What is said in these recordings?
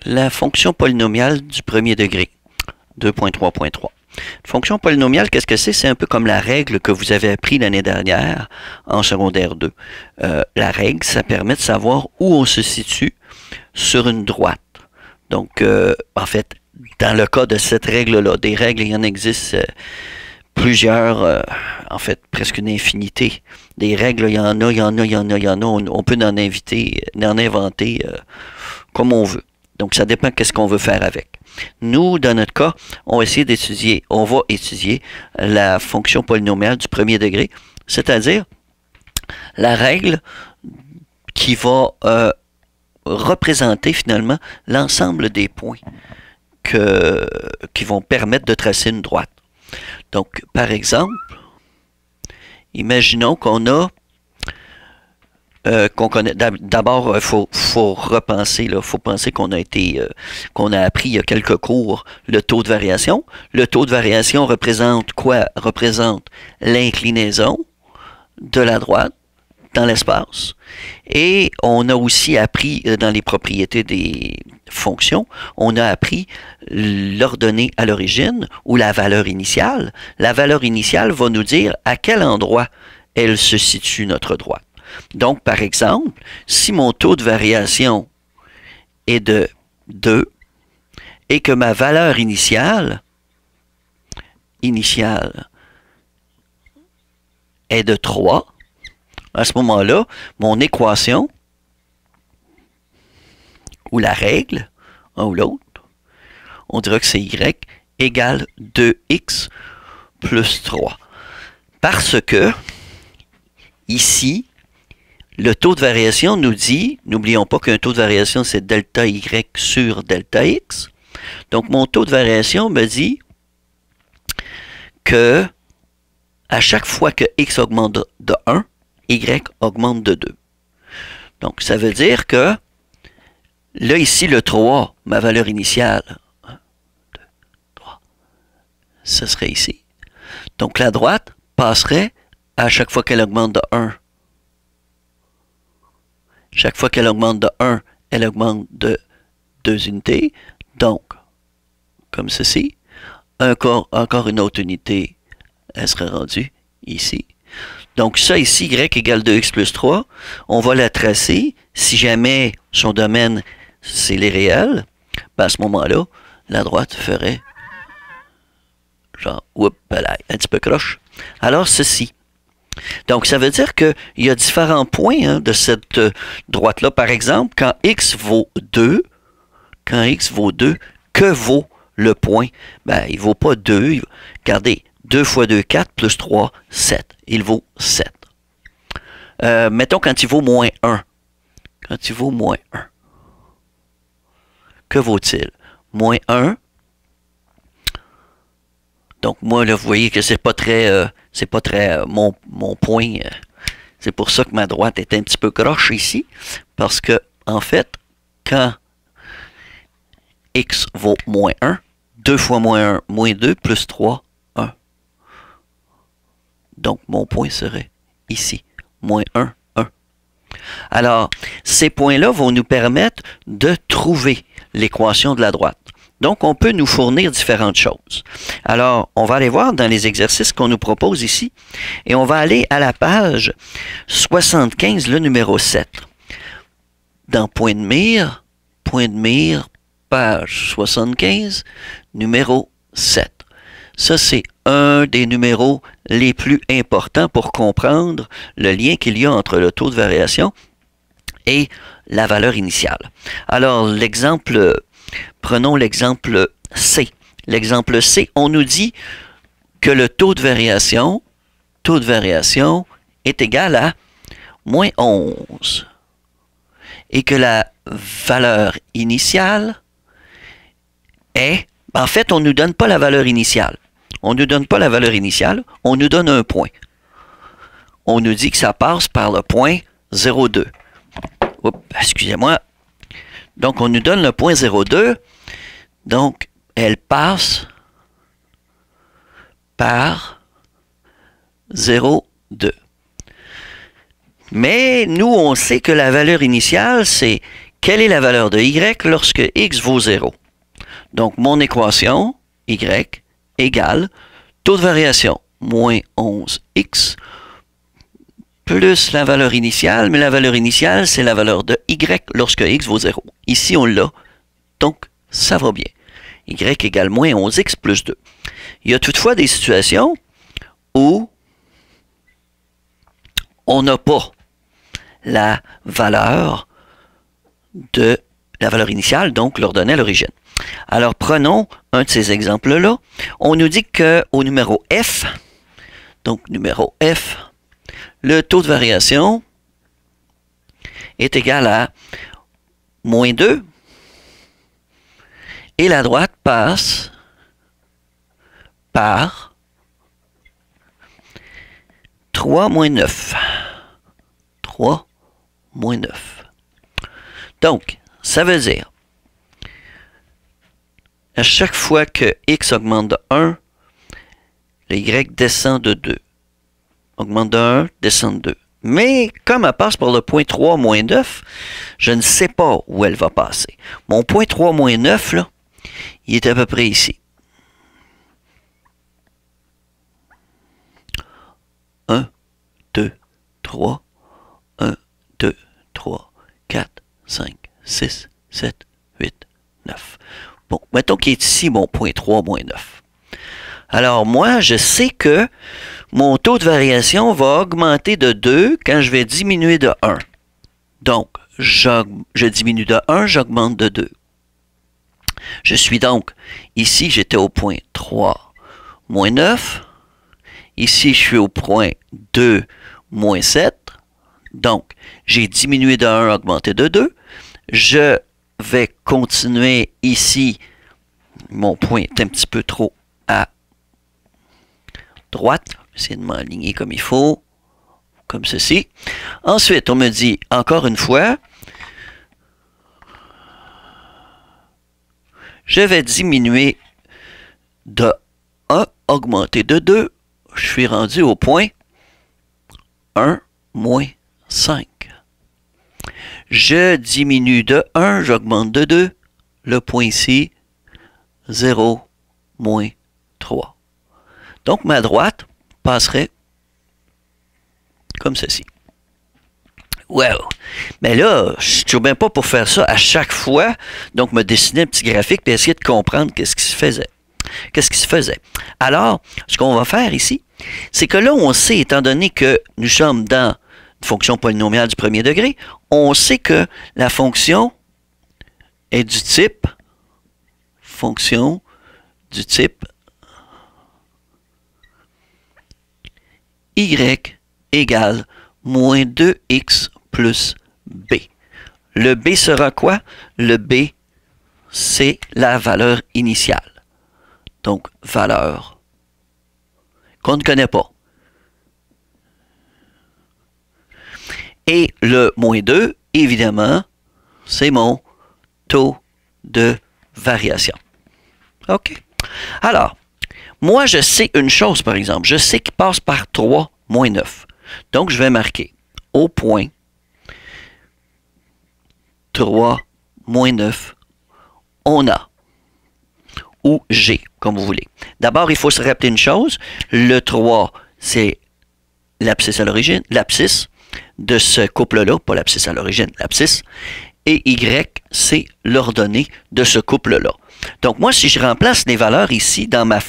La fonction polynomiale du premier degré, 2.3.3. Fonction polynomiale, qu'est-ce que c'est? C'est un peu comme la règle que vous avez appris l'année dernière en secondaire 2. La règle, ça permet de savoir où on se situe sur une droite. Donc, en fait, dans le cas de cette règle-là, des règles, il y en existe plusieurs, en fait, presque une infinité. Des règles, il y en a, il y en a, il y en a, il y en a. On peut en inventer comme on veut. Donc, ça dépend qu'est-ce qu'on veut faire avec. Nous, dans notre cas, on va étudier la fonction polynomiale du premier degré, c'est-à-dire la règle qui va représenter finalement l'ensemble des points qui vont permettre de tracer une droite. Donc, par exemple, imaginons qu'on a qu'on connaît. D'abord, il faut repenser, il faut penser qu'on a appris il y a quelques cours le taux de variation. Le taux de variation représente quoi? Représente l'inclinaison de la droite dans l'espace. Et on a aussi appris dans les propriétés des fonctions, on a appris l'ordonnée à l'origine ou la valeur initiale. La valeur initiale va nous dire à quel endroit elle se situe notre droite. Donc, par exemple, si mon taux de variation est de 2 et que ma valeur initiale est de 3, à ce moment-là, mon équation, ou la règle, un ou l'autre, on dira que c'est y égale 2x plus 3. Parce que, ici, le taux de variation nous dit, n'oublions pas qu'un taux de variation, c'est delta y sur delta x. Donc, mon taux de variation me dit que à chaque fois que x augmente de 1, y augmente de 2. Donc, ça veut dire que, là, ici, le 3, ma valeur initiale, 1, 2, 3, ce serait ici. Donc, la droite passerait à chaque fois qu'elle augmente de 1. Chaque fois qu'elle augmente de 1, elle augmente de 2 unités. Donc, comme ceci. Encore une autre unité, elle serait rendue ici. Donc, ça ici, y égale 2x plus 3. On va la tracer. Si jamais son domaine, c'est les réels, ben à ce moment-là, la droite ferait genre, oups, un petit peu croche. Alors, ceci. Donc, ça veut dire qu'il y a différents points de cette droite-là. Par exemple, quand x vaut 2, que vaut le point? Ben, il ne vaut pas 2. Regardez, 2 fois 2, 4, plus 3, 7. Il vaut 7. Mettons quand il vaut moins 1. Quand il vaut moins 1. Que vaut-il? Moins 1. Donc, moi, là, vous voyez que c'est pas très mon point. C'est pour ça que ma droite est un petit peu croche ici. Parce que, en fait, quand x vaut moins 1, 2 fois moins 1, moins 2, plus 3, 1. Donc, mon point serait ici. Moins 1, 1. Alors, ces points-là vont nous permettre de trouver l'équation de la droite. Donc, on peut nous fournir différentes choses. Alors, on va aller voir dans les exercices qu'on nous propose ici. Et on va aller à la page 75, le numéro 7. Dans point de mire, page 75, numéro 7. Ça, c'est un des numéros les plus importants pour comprendre le lien qu'il y a entre le taux de variation et la valeur initiale. Alors, prenons l'exemple C. L'exemple C, on nous dit que le taux de variation est égal à moins 11 et que la valeur initiale est... En fait, on ne nous donne pas la valeur initiale. On ne nous donne pas la valeur initiale, on nous donne un point. On nous dit que ça passe par le point 0,2. Oups, excusez-moi. Donc, on nous donne le point 0,2. Donc, elle passe par 0,2. Mais nous, on sait que la valeur initiale, c'est quelle est la valeur de y lorsque x vaut 0? Donc, mon équation, y égale taux de variation, moins 11x, plus la valeur initiale, mais la valeur initiale, c'est la valeur de y lorsque x vaut 0. Ici, on l'a, donc ça va bien. Y égale moins 11x plus 2. Il y a toutefois des situations où on n'a pas la valeur initiale, donc l'ordonnée à l'origine. Alors, prenons un de ces exemples-là. On nous dit qu'au numéro F, donc numéro F, le taux de variation est égal à moins 2 et la droite passe par 3 moins 9. 3 moins 9. Donc, ça veut dire, à chaque fois que x augmente de 1, le y descend de 2. Augmente de 1, descend de 2. Mais comme elle passe par le point 3 moins 9, je ne sais pas où elle va passer. Mon point 3 moins 9, là, il est à peu près ici. 1, 2, 3, 1, 2, 3, 4, 5, 6, 7, 8, 9. Bon, mettons qu'il est ici mon point 3 moins 9. Alors moi, je sais que mon taux de variation va augmenter de 2 quand je vais diminuer de 1. Donc, je diminue de 1, j'augmente de 2. Je suis donc, ici j'étais au point 3 moins 9. Ici, je suis au point 2 moins 7. Donc, j'ai diminué de 1, augmenté de 2. Je vais continuer ici. Mon point est un petit peu trop à droite. Essayer de m'aligner comme il faut. Comme ceci. Ensuite, on me dit, encore une fois, je vais diminuer de 1, augmenter de 2. Je suis rendu au point 1 moins 5. Je diminue de 1, j'augmente de 2. Le point ici, 0 moins 3. Donc, ma droite passerait comme ceci. Wow! Mais là, je ne suis toujours bien pas pour faire ça à chaque fois. Donc, me dessiner un petit graphique et essayer de comprendre qu'est-ce qui se faisait. Qu'est-ce qui se faisait? Alors, ce qu'on va faire ici, c'est que là, on sait, étant donné que nous sommes dans une fonction polynomiale du premier degré, on sait que la fonction est du type fonction du type y égale moins 2x plus b. Le b sera quoi? Le b, c'est la valeur initiale. Donc, valeur qu'on ne connaît pas. Et le moins 2, évidemment, c'est mon taux de variation. OK? Alors, moi, je sais une chose, par exemple. Je sais qu'il passe par 3 moins 9. Donc, je vais marquer au point 3 moins 9, on a, ou G, comme vous voulez. D'abord, il faut se rappeler une chose. Le 3, c'est l'abscisse à l'origine, l'abscisse de ce couple-là, pas l'abscisse à l'origine, l'abscisse, et Y, c'est l'ordonnée de ce couple-là. Donc, moi, si je remplace les valeurs ici dans ma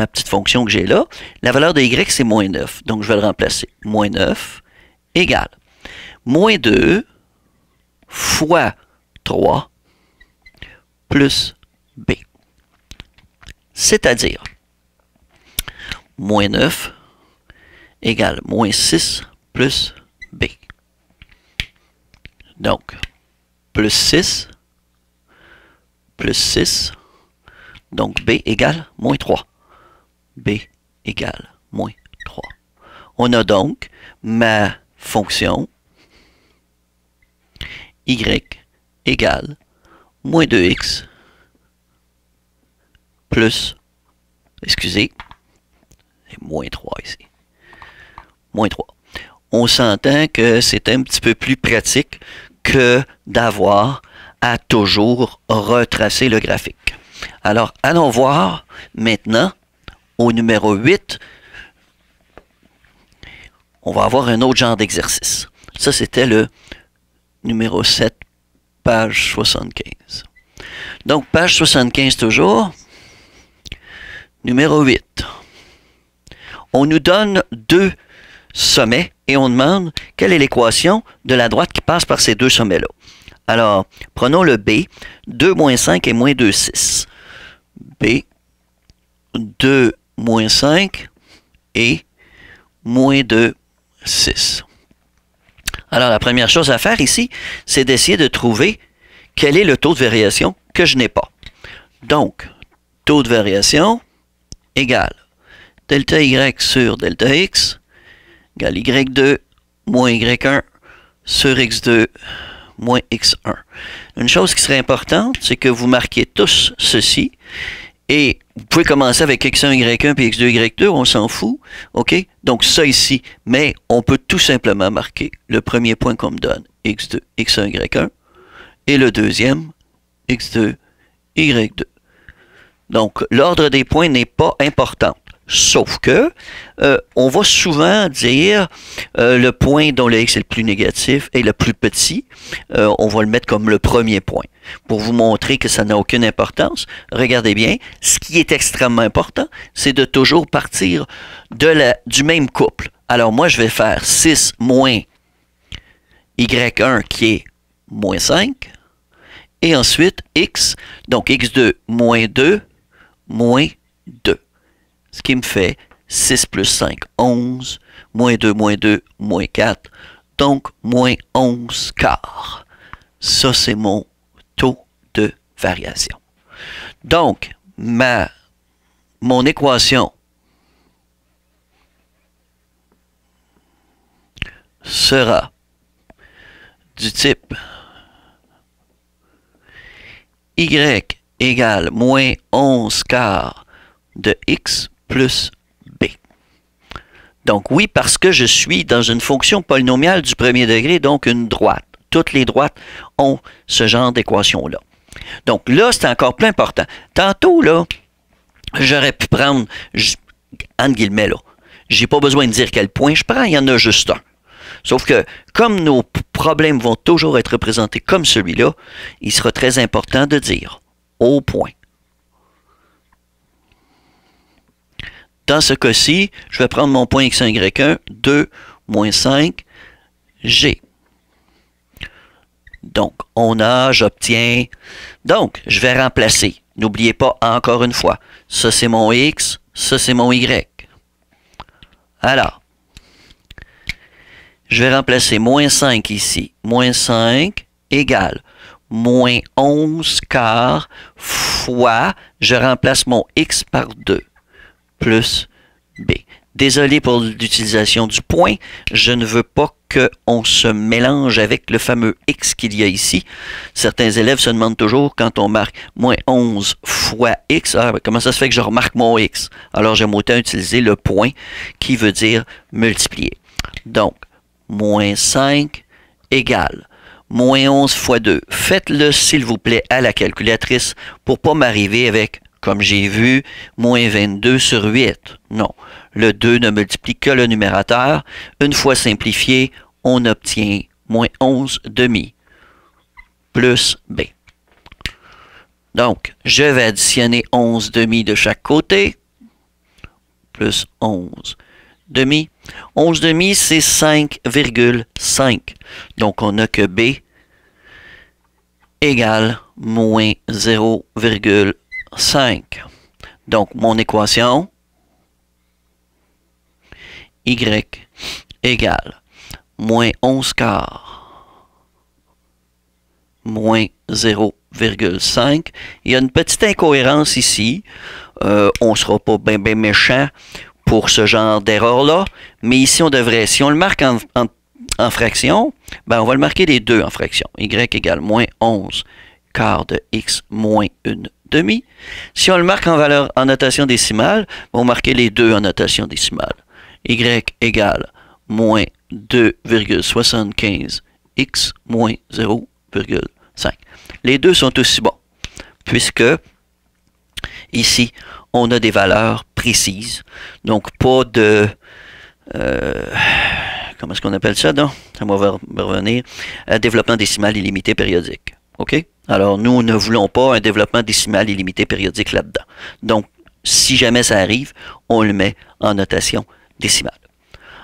petite fonction que j'ai là, la valeur de Y, c'est moins 9. Donc, je vais le remplacer. Moins 9 égale moins 2 fois 3 plus B. C'est-à-dire, moins 9 égale moins 6 plus B. Donc, plus 6, donc B égale moins 3. B égale moins 3. On a donc ma fonction y égale moins 2x plus, excusez, moins 3 ici. Moins 3. On s'entend que c'est un petit peu plus pratique que d'avoir à toujours retracer le graphique. Alors, allons voir maintenant au numéro 8. On va avoir un autre genre d'exercice. Ça, c'était le numéro 7, page 75. Donc, page 75 toujours. Numéro 8. On nous donne deux sommets et on demande quelle est l'équation de la droite qui passe par ces deux sommets-là. Alors, prenons le B, 2 moins 5 et moins 2, 6. B, 2 moins 5 et moins 2, 6. Alors, la première chose à faire ici, c'est d'essayer de trouver quel est le taux de variation que je n'ai pas. Donc, taux de variation égale delta Y sur delta X égale Y2 moins Y1 sur X2 moins X1. Une chose qui serait importante, c'est que vous marquiez tous ceci. Et vous pouvez commencer avec X1, Y1 puis X2, Y2, on s'en fout. OK? Donc ça ici. Mais on peut tout simplement marquer le premier point qu'on me donne, X2, X1, Y1. Et le deuxième, X2, Y2. Donc l'ordre des points n'est pas important. Sauf que on va souvent dire le point dont le X est le plus négatif est le plus petit. On va le mettre comme le premier point. Pour vous montrer que ça n'a aucune importance, regardez bien, ce qui est extrêmement important, c'est de toujours partir du même couple. Alors moi, je vais faire 6 moins Y1 qui est moins 5. Et ensuite, X, donc X2 moins 2, moins 2. Ce qui me fait 6 plus 5, 11, moins 2, moins 4, donc moins 11 quarts. Ça, c'est mon taux de variation. Donc, mon équation sera du type Y égale moins 11 quarts de X plus B. Donc oui, parce que je suis dans une fonction polynomiale du premier degré, donc une droite. Toutes les droites ont ce genre d'équation-là. Donc là, c'est encore plus important. Tantôt, là, j'aurais pu prendre, entre guillemets, là, j'ai pas besoin de dire quel point je prends, il y en a juste un. Sauf que, comme nos problèmes vont toujours être représentés comme celui-là, il sera très important de dire au point. Dans ce cas-ci, je vais prendre mon point x1, y1, 2 moins 5, g. Donc, j'obtiens. Donc, je vais remplacer. N'oubliez pas, encore une fois, ça c'est mon x, ça c'est mon y. Alors, je vais remplacer moins 5 ici. Moins 5 égale moins 11 quarts fois, je remplace mon x par 2. Plus B. Désolé pour l'utilisation du point, je ne veux pas qu'on se mélange avec le fameux X qu'il y a ici. Certains élèves se demandent toujours, quand on marque moins 11 fois X, comment ça se fait que je remarque mon X? Alors j'aime autant utiliser le point qui veut dire multiplier. Donc, moins 5 égale moins 11 fois 2. Faites-le, s'il vous plaît, à la calculatrice pour ne pas m'arriver avec, comme j'ai vu, moins 22 sur 8. Non, le 2 ne multiplie que le numérateur. Une fois simplifié, on obtient moins 11 demi plus B. Donc, je vais additionner 11 demi de chaque côté, plus 11 demi. 11 demi, c'est 5,5. Donc, on n'a que B égale moins 0,5. Donc, mon équation, Y égale moins 11 quarts, moins 0,5. Il y a une petite incohérence ici. On ne sera pas bien méchant pour ce genre d'erreur-là. Mais ici, on devrait, si on le marque en fraction, ben on va le marquer les deux en fraction. Y égale moins 11 quarts de x moins une demi. Si on le marque en notation décimale, on va marquer les deux en notation décimale. Y égale moins 2,75 x moins 0,5. Les deux sont aussi bons, puisque ici, on a des valeurs précises. Donc, pas de... comment est-ce qu'on appelle ça, donc? Ça va revenir. Développement décimal illimité périodique. OK? Alors, nous ne voulons pas un développement décimal illimité périodique là-dedans. Donc, si jamais ça arrive, on le met en notation décimale.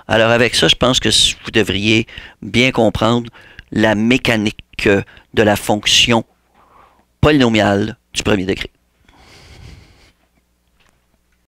Alors, avec ça, je pense que vous devriez bien comprendre la mécanique de la fonction polynomiale du premier degré.